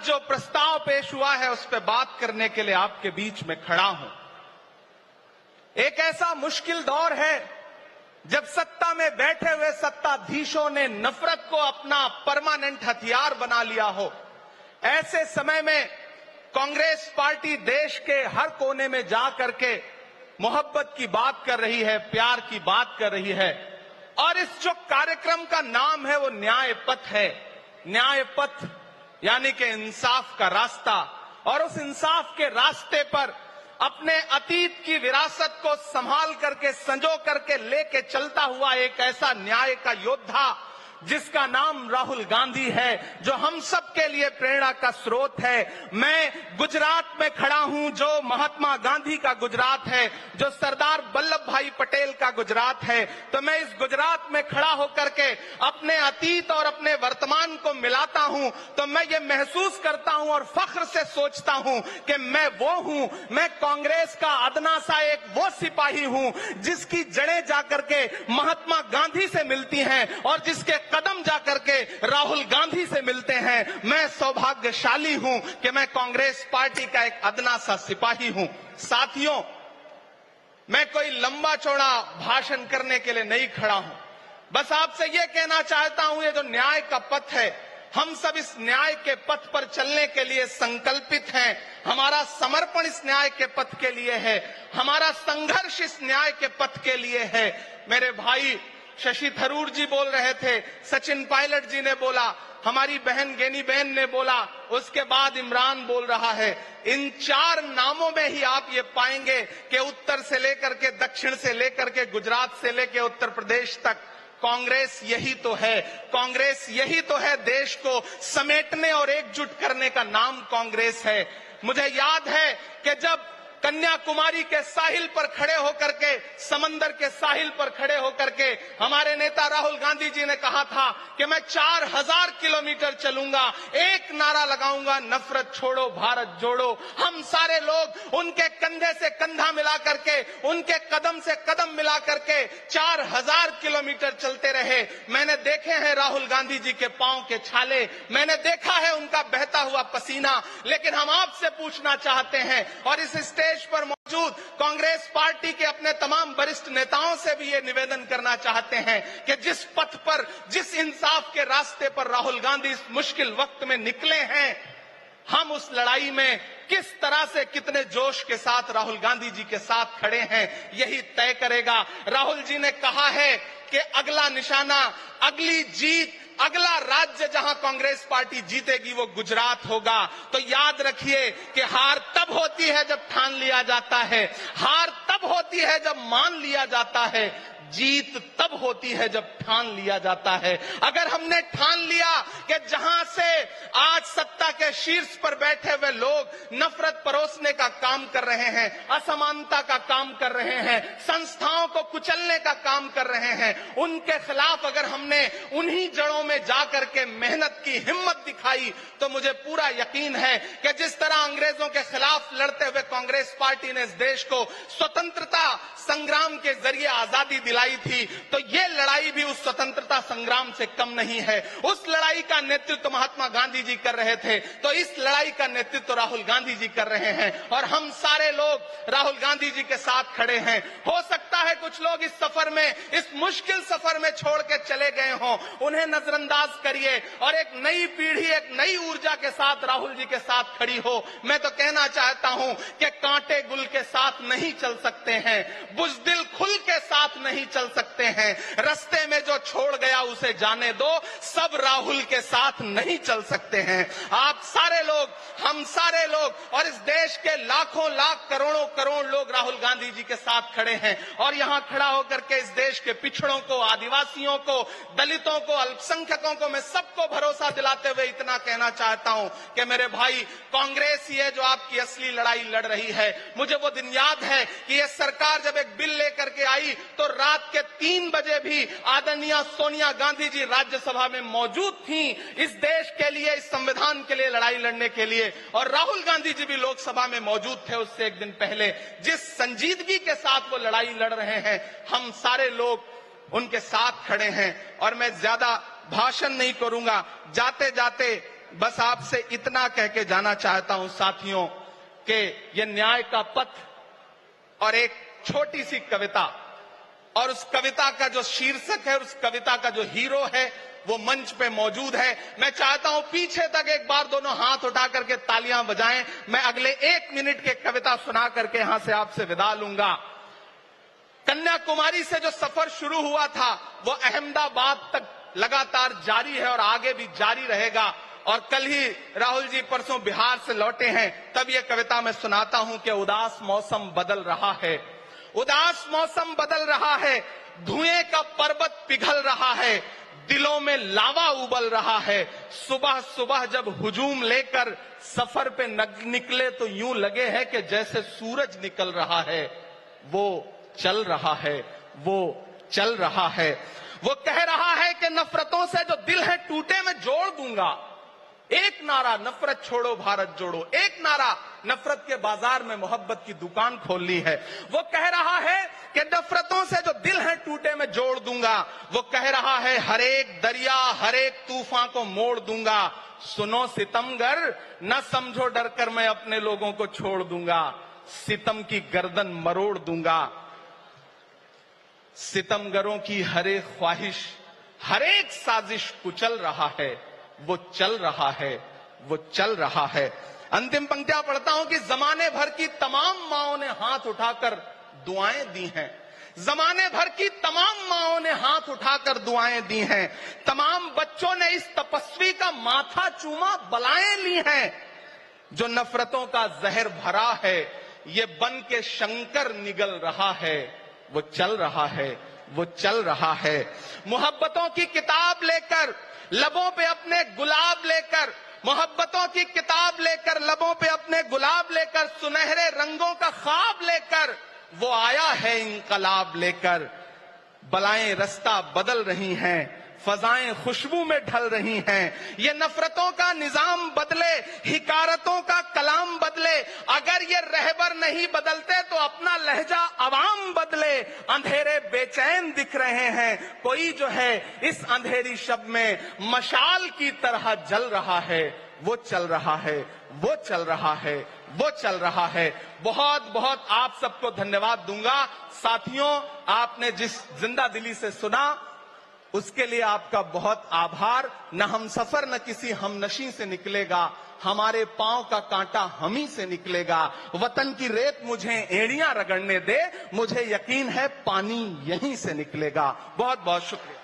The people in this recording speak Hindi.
जो प्रस्ताव पेश हुआ है उस पर बात करने के लिए आपके बीच में खड़ा हूं। एक ऐसा मुश्किल दौर है जब सत्ता में बैठे हुए सत्ताधीशों ने नफरत को अपना परमानेंट हथियार बना लिया हो। ऐसे समय में कांग्रेस पार्टी देश के हर कोने में जा करके मोहब्बत की बात कर रही है, प्यार की बात कर रही है। और इस जो कार्यक्रम का नाम है वो न्याय पथ है। न्याय पथ यानी कि इंसाफ का रास्ता। और उस इंसाफ के रास्ते पर अपने अतीत की विरासत को संभाल करके, संजो करके लेके चलता हुआ एक ऐसा न्याय का योद्धा जिसका नाम राहुल गांधी है, जो हम सब के लिए प्रेरणा का स्रोत है। मैं गुजरात में खड़ा हूं, जो महात्मा गांधी का गुजरात है, जो सरदार वल्लभ भाई पटेल का गुजरात है। तो मैं इस गुजरात में खड़ा होकर के अपने अतीत और अपने वर्तमान को मिलाता हूं तो मैं ये महसूस करता हूं और फख्र से सोचता हूं कि मैं वो हूं, मैं कांग्रेस का अदना सा एक वो सिपाही हूं जिसकी जड़ें जाकर के महात्मा गांधी से मिलती हैं और जिसके कदम जाकर के राहुल गांधी से मिलते हैं। मैं सौभाग्यशाली हूं कि मैं कांग्रेस पार्टी का एक अदना सा सिपाही हूं। साथियों, मैं कोई लंबा चौड़ा भाषण करने के लिए नहीं खड़ा हूं। बस आपसे यह कहना चाहता हूं, ये जो न्याय का पथ है, हम सब इस न्याय के पथ पर चलने के लिए संकल्पित हैं। हमारा समर्पण इस न्याय के पथ के लिए है, हमारा संघर्ष इस न्याय के पथ के लिए है। मेरे भाई शशि थरूर जी बोल रहे थे, सचिन पायलट जी ने बोला, हमारी बहन गेनी बहन ने बोला, उसके बाद इमरान बोल रहा है। इन चार नामों में ही आप ये पाएंगे कि उत्तर से लेकर के, दक्षिण से लेकर के, गुजरात से लेकर उत्तर प्रदेश तक कांग्रेस यही तो है। कांग्रेस यही तो है, देश को समेटने और एकजुट करने का नाम कांग्रेस है। मुझे याद है कि जब कन्याकुमारी के साहिल पर खड़े होकर के, समंदर के साहिल पर खड़े होकर के हमारे नेता राहुल गांधी जी ने कहा था कि मैं 4000 किलोमीटर चलूंगा, एक नारा लगाऊंगा, नफरत छोड़ो भारत जोड़ो। हम सारे लोग उनके कंधे से कंधा मिला करके, उनके कदम से कदम मिला करके 4000 किलोमीटर चलते रहे। मैंने देखे हैं राहुल गांधी जी के पांव के छाले, मैंने देखा है उनका बहता हुआ पसीना। लेकिन हम आपसे पूछना चाहते हैं और इस स्टेज पर मौजूद कांग्रेस पार्टी के अपने तमाम वरिष्ठ नेताओं से भी ये निवेदन करना चाहते हैं कि जिस पथ पर, जिस इंसाफ के रास्ते पर राहुल गांधी इस मुश्किल वक्त में निकले हैं, हम उस लड़ाई में किस तरह से, कितने जोश के साथ राहुल गांधी जी के साथ खड़े हैं, यही तय करेगा। राहुल जी ने कहा है कि अगला निशाना, अगली जीत, अगला राज्य जहां कांग्रेस पार्टी जीतेगी वो गुजरात होगा। तो याद रखिए कि हार तब होती है जब ठान लिया जाता है, हार तब होती है जब मान लिया जाता है, जीत तब होती है जब ठान लिया जाता है। अगर हमने ठान लिया कि जहां से आज सत्ता के शीर्ष पर बैठे हुए लोग नफरत परोसने का काम कर रहे हैं, असमानता का काम कर रहे हैं, संस्थाओं को कुचलने का काम कर रहे हैं, उनके खिलाफ अगर हमने उन्हीं जड़ों में जाकर के मेहनत की हिम्मत दिखाई तो मुझे पूरा यकीन है कि जिस तरह अंग्रेजों के खिलाफ लड़ते हुए कांग्रेस पार्टी ने इस देश को स्वतंत्रता संग्राम के जरिए आजादी दिलाई थी, तो ये लड़ाई भी उस स्वतंत्रता संग्राम से कम नहीं है। उस लड़ाई का नेतृत्व महात्मा गांधी जी कर रहे थे, तो इस लड़ाई का नेतृत्व राहुल गांधी जी कर रहे हैं और हम सारे लोग राहुल गांधी जी के साथ खड़े हैं। हो सकता है कुछ लोग इस सफर में, इस मुश्किल सफर में छोड़ के चले गए हों, उन्हें नजरअंदाज करिए और एक नई पीढ़ी, एक नई ऊर्जा के साथ राहुल जी के साथ खड़ी हो। मैं तो कहना चाहता हूं कि कांटे गुल के साथ नहीं चल सकते हैं, बुज़दिल खुल के साथ नहीं चल सकते हैं, रास्ते में जो छोड़ गया उसे जाने दो, सब राहुल के साथ नहीं चल सकते हैं। आप सारे लोग, हम सारे लोग और इस देश के लाखों लाख, करोड़ों करोड़ लोग राहुल गांधी जी के साथ खड़े हैं और यहां खड़ा होकर के इस देश के पिछड़ों को, आदिवासियों को, दलितों को, अल्पसंख्यकों को मैं सबको भरोसा दिलाते हुए इतना कहना चाहता हूं कि मेरे भाई, कांग्रेस ही है जो आपकी असली लड़ाई लड़ रही है। मुझे वो दिन याद है कि यह सरकार जब एक बिल लेकर के आई तो रात के 3 बजे भी आदरणीय सोनिया गांधी जी राज्यसभा में मौजूद थी इस देश के लिए, इस संविधान के लिए लड़ाई लड़ने के लिए, और राहुल गांधी जी भी लोकसभा में मौजूद थे उससे एक दिन पहले। जिस संजीदगी के साथ वो लड़ाई लड़ रहे हैं, हम सारे लोग उनके साथ खड़े हैं। और मैं ज्यादा भाषण नहीं करूंगा, जाते जाते बस आपसे इतना कह के जाना चाहता हूं साथियों कि ये न्याय का पथ और एक छोटी सी कविता, और उस कविता का जो शीर्षक है, उस कविता का जो हीरो है, वो मंच पे मौजूद है। मैं चाहता हूं पीछे तक एक बार दोनों हाथ उठा करके तालियां बजाएं। मैं अगले 1 मिनट की कविता सुना करके यहां से आपसे विदा लूंगा। कन्याकुमारी से जो सफर शुरू हुआ था वो अहमदाबाद तक लगातार जारी है और आगे भी जारी रहेगा। और कल ही राहुल जी परसों बिहार से लौटे हैं, तब ये कविता मैं सुनाता हूं कि उदास मौसम बदल रहा है, उदास मौसम बदल रहा है, धुएं का पर्वत पिघल रहा है, दिलों में लावा उबल रहा है। सुबह सुबह जब हुजूम लेकर सफर पे निकले तो यूं लगे है कि जैसे सूरज निकल रहा है। वो चल रहा है, वो चल रहा है। वो कह रहा है कि नफरतों से जो दिल है टूटे मैं जोड़ दूंगा। एक नारा नफरत छोड़ो भारत जोड़ो, एक नारा नफरत के बाजार में मोहब्बत की दुकान खोल ली है। वो कह रहा है कि नफरतों से जो दिल है टूटे मैं जोड़ दूंगा। वो कह रहा है हर एक दरिया हर एक तूफान को मोड़ दूंगा। सुनो सितमगर न समझो डर कर मैं अपने लोगों को छोड़ दूंगा। सितम की गर्दन मरोड़ दूंगा। सितमगरों की हर एक ख्वाहिश हर एक साजिश कुचल रहा है। वो चल रहा है, वो चल रहा है। अंतिम पंक्तियां पढ़ता हूं कि जमाने भर की तमाम माओं ने हाथ उठाकर दुआएं दी हैं। जमाने भर की तमाम माओं ने हाथ उठाकर दुआएं दी हैं। तमाम बच्चों ने इस तपस्वी का माथा चूमा, बलाएं ली हैं। जो नफरतों का जहर भरा है ये बन के शंकर निगल रहा है। वो चल रहा है, वो चल रहा है। मोहब्बतों की किताब लेकर लबों पे अपने गुलाब लेकर, मोहब्बतों की किताब लेकर लबों पे अपने गुलाब लेकर, सुनहरे रंगों का ख्वाब लेकर वो आया है इंकलाब लेकर। बलाएं रास्ता बदल रही हैं, फजाएं खुशबू में ढल रही हैं। ये नफरतों का निजाम बदले, हिकारतों का कलाम बदले। अगर ये रहबर नहीं बदलते तो अपना लहजा अवाम बदले। अंधेरे बेचैन दिख रहे हैं, कोई जो है इस अंधेरी शब में मशाल की तरह जल रहा है। वो चल रहा है, वो चल रहा है, वो चल रहा है। बहुत बहुत आप सबको धन्यवाद दूंगा। साथियों, आपने जिस जिंदा दिली से सुना उसके लिए आपका बहुत आभार। न हम सफर न किसी हमनशी से निकलेगा, हमारे पांव का कांटा हम ही से निकलेगा। वतन की रेत मुझे एड़ियां रगड़ने दे, मुझे यकीन है पानी यहीं से निकलेगा। बहुत बहुत शुक्रिया।